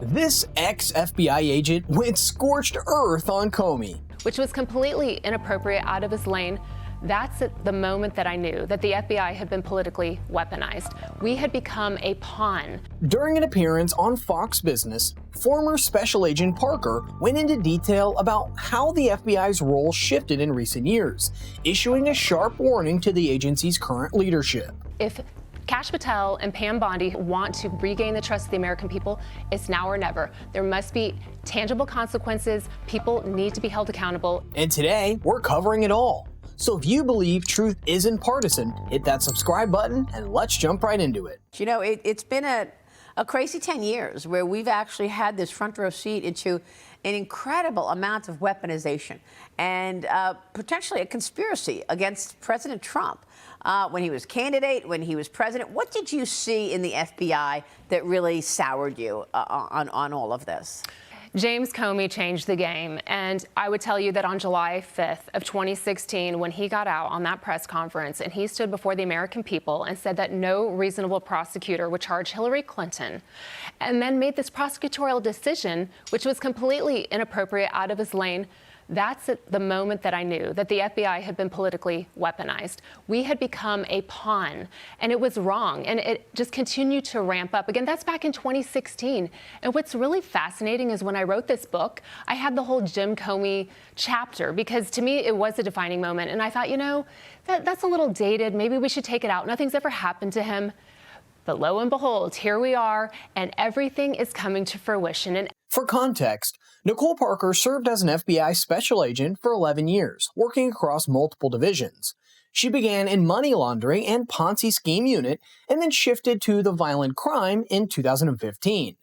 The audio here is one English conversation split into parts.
This ex-FBI agent went scorched earth on Comey. Which was completely inappropriate, out of his lane. That's at the moment that I knew that the FBI had been politically weaponized. We had become a pawn. During an appearance on Fox Business, former Special Agent Parker went into detail about how the FBI's role shifted in recent years, issuing a sharp warning to the agency's current leadership. If Kash Patel and Pam Bondi want to regain the trust of the American people, it's now or never. There must be tangible consequences. People need to be held accountable. And today, we're covering it all. So if you believe truth isn't partisan, hit that subscribe button and let's jump right into it. You know, it's been a crazy 10 years where we've actually had this front row seat into an incredible amount of weaponization and potentially a conspiracy against President Trump when he was candidate, when he was president. What did you see in the FBI that really soured you on all of this? James Comey changed the game, and I would tell you that on July 5th of 2016, when he got out on that press conference and he stood before the American people and said that no reasonable prosecutor would charge Hillary Clinton, and then made this prosecutorial decision, which was completely inappropriate, out of his lane, that's at the moment that I knew that the FBI had been politically weaponized. We had become a pawn, and it was wrong, and it just continued to ramp up. Again, that's back in 2016. And what's really fascinating is when I wrote this book, I had the whole Jim Comey chapter, because to me, it was a defining moment. And I thought, you know, that's a little dated. Maybe we should take it out. Nothing's ever happened to him. But lo and behold, here we are, and everything is coming to fruition. And for context, Nicole Parker served as an FBI special agent for 11 years, working across multiple divisions. She began in money laundering and Ponzi scheme unit, and then shifted to the violent crime in 2015.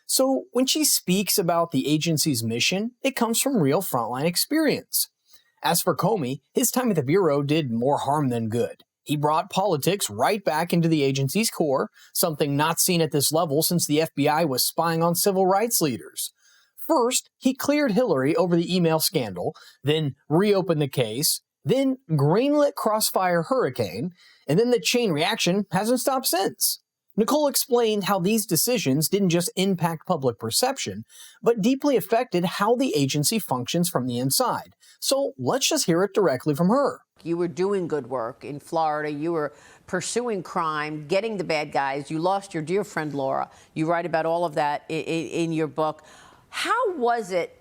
So when she speaks about the agency's mission, it comes from real frontline experience. As for Comey, his time at the Bureau did more harm than good. He brought politics right back into the agency's core, something not seen at this level since the FBI was spying on civil rights leaders. First, he cleared Hillary over the email scandal, then reopened the case, then greenlit Crossfire Hurricane, and then the chain reaction hasn't stopped since. Nicole explained how these decisions didn't just impact public perception, but deeply affected how the agency functions from the inside. So let's just hear it directly from her. You were doing good work in Florida. You were pursuing crime, getting the bad guys. You lost your dear friend Laura. You write about all of that in your book. How was it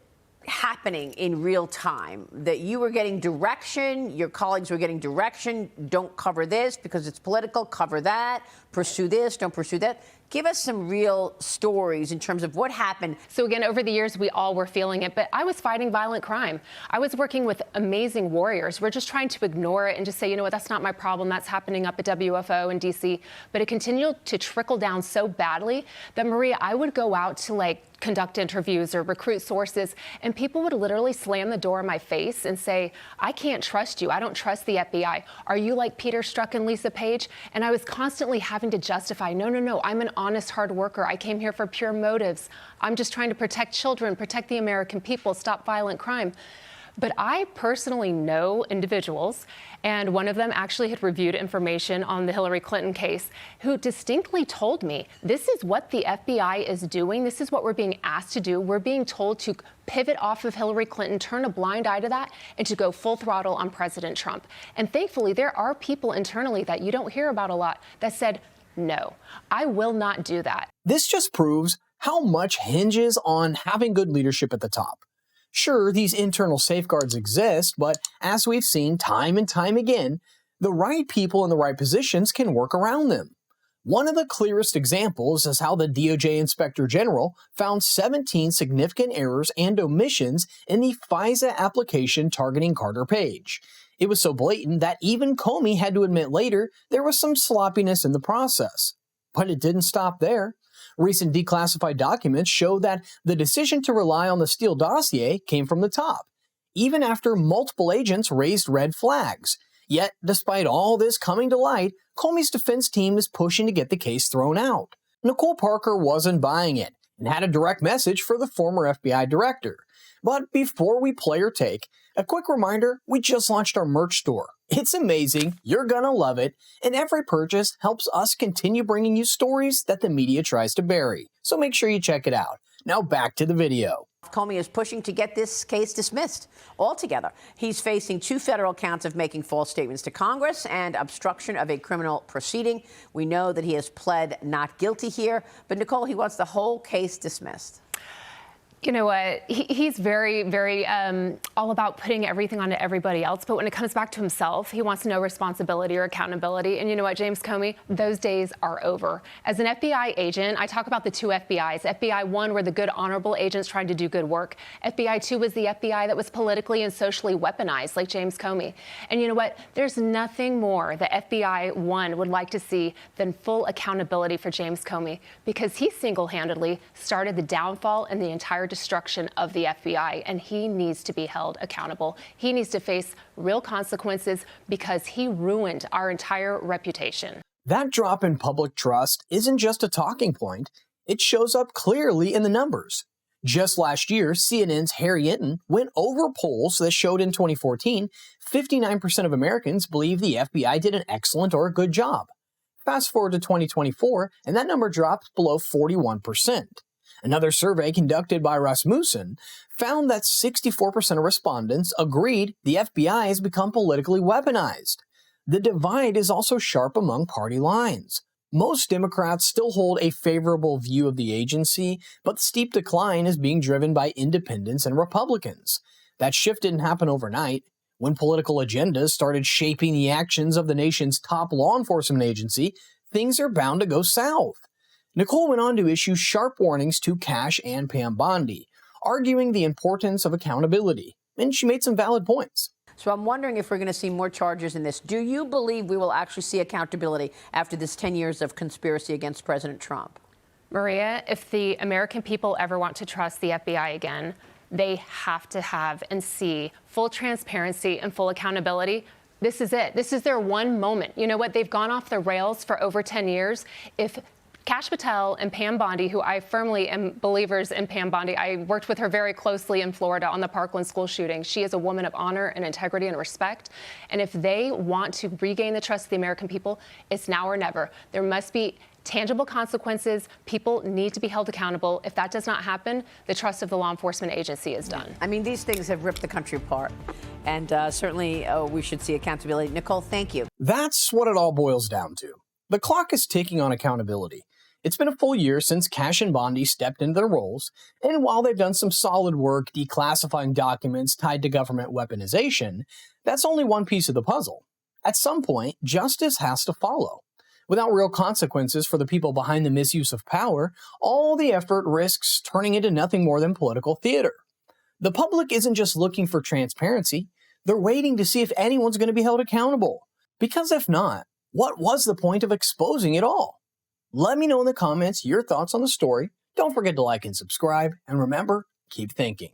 happening in real time that you were getting direction, your colleagues were getting direction? Don't cover this because it's political, cover that, pursue this, don't pursue that. Give us some real stories in terms of what happened. So again, over the years, we all were feeling it, but I was fighting violent crime. I was working with amazing warriors. We're just trying to ignore it and just say, you know what, that's not my problem. That's happening up at WFO in DC. But it continued to trickle down so badly that, Maria, I would go out to conduct interviews or recruit sources, and people would literally slam the door in my face and say, I can't trust you. I don't trust the FBI. Are you like Peter Strzok and Lisa Page? And I was constantly having to justify, no, I'm an honest, hard worker. I came here for pure motives. I'm just trying to protect children, protect the American people, stop violent crime. But I personally know individuals, and one of them actually had reviewed information on the Hillary Clinton case, who distinctly told me, this is what the FBI is doing. This is what we're being asked to do. We're being told to pivot off of Hillary Clinton, turn a blind eye to that, and to go full throttle on President Trump. And thankfully, there are people internally that you don't hear about a lot that said, no, I will not do that. This just proves how much hinges on having good leadership at the top. Sure, these internal safeguards exist, but as we've seen time and time again, the right people in the right positions can work around them. One of the clearest examples is how the DOJ Inspector General found 17 significant errors and omissions in the FISA application targeting Carter Page. It was so blatant that even Comey had to admit later there was some sloppiness in the process. But it didn't stop there. Recent declassified documents show that the decision to rely on the Steele dossier came from the top, even after multiple agents raised red flags. Yet, despite all this coming to light, Comey's defense team is pushing to get the case thrown out. Nicole Parker wasn't buying it and had a direct message for the former FBI director. But before we play or take, a quick reminder, we just launched our merch store. It's amazing, you're gonna love it, and every purchase helps us continue bringing you stories that the media tries to bury. So make sure you check it out. Now back to the video. Comey is pushing to get this case dismissed altogether. He's facing 2 federal counts of making false statements to Congress and obstruction of a criminal proceeding. We know that he has pled not guilty here, but Nicole, he wants the whole case dismissed. You know what? He's very, very all about putting everything onto everybody else. But when it comes back to himself, he wants no responsibility or accountability. And you know what, James Comey? Those days are over. As an FBI agent, I talk about the 2 FBIs. FBI 1 were the good, honorable agents trying to do good work. FBI 2 was the FBI that was politically and socially weaponized, like James Comey. And you know what? There's nothing more that FBI 1 would like to see than full accountability for James Comey, because he single-handedly started the downfall and the entire destruction of the FBI, and he needs to be held accountable. He needs to face real consequences because he ruined our entire reputation. That drop in public trust isn't just a talking point, it shows up clearly in the numbers. Just last year, CNN's Harry Itten went over polls that showed in 2014, 59% of Americans believe the FBI did an excellent or a good job. Fast forward to 2024, and that number dropped below 41%. Another survey conducted by Rasmussen found that 64% of respondents agreed the FBI has become politically weaponized. The divide is also sharp among party lines. Most Democrats still hold a favorable view of the agency, but the steep decline is being driven by independents and Republicans. That shift didn't happen overnight. When political agendas started shaping the actions of the nation's top law enforcement agency, things are bound to go south. Nicole went on to issue sharp warnings to Cash and Pam Bondi, arguing the importance of accountability, and she made some valid points. So I'm wondering if we're going to see more charges in this. Do you believe we will actually see accountability after this 10 years of conspiracy against President Trump? Maria, if the American people ever want to trust the FBI again, they have to have and see full transparency and full accountability. This is it. This is their one moment. You know what? They've gone off the rails for over 10 years. If Kash Patel and Pam Bondi, who I firmly am believers in Pam Bondi. I worked with her very closely in Florida on the Parkland school shooting. She is a woman of honor and integrity and respect. And if they want to regain the trust of the American people, it's now or never. There must be tangible consequences. People need to be held accountable. If that does not happen, the trust of the law enforcement agency is done. I mean, these things have ripped the country apart. And certainly we should see accountability. Nicole, thank you. That's what it all boils down to. The clock is ticking on accountability. It's been a full year since Cash and Bondi stepped into their roles, and while they've done some solid work declassifying documents tied to government weaponization, that's only one piece of the puzzle. At some point, justice has to follow. Without real consequences for the people behind the misuse of power, all the effort risks turning into nothing more than political theater. The public isn't just looking for transparency, they're waiting to see if anyone's going to be held accountable. Because if not, what was the point of exposing it all? Let me know in the comments your thoughts on the story. Don't forget to like and subscribe. And remember, keep thinking.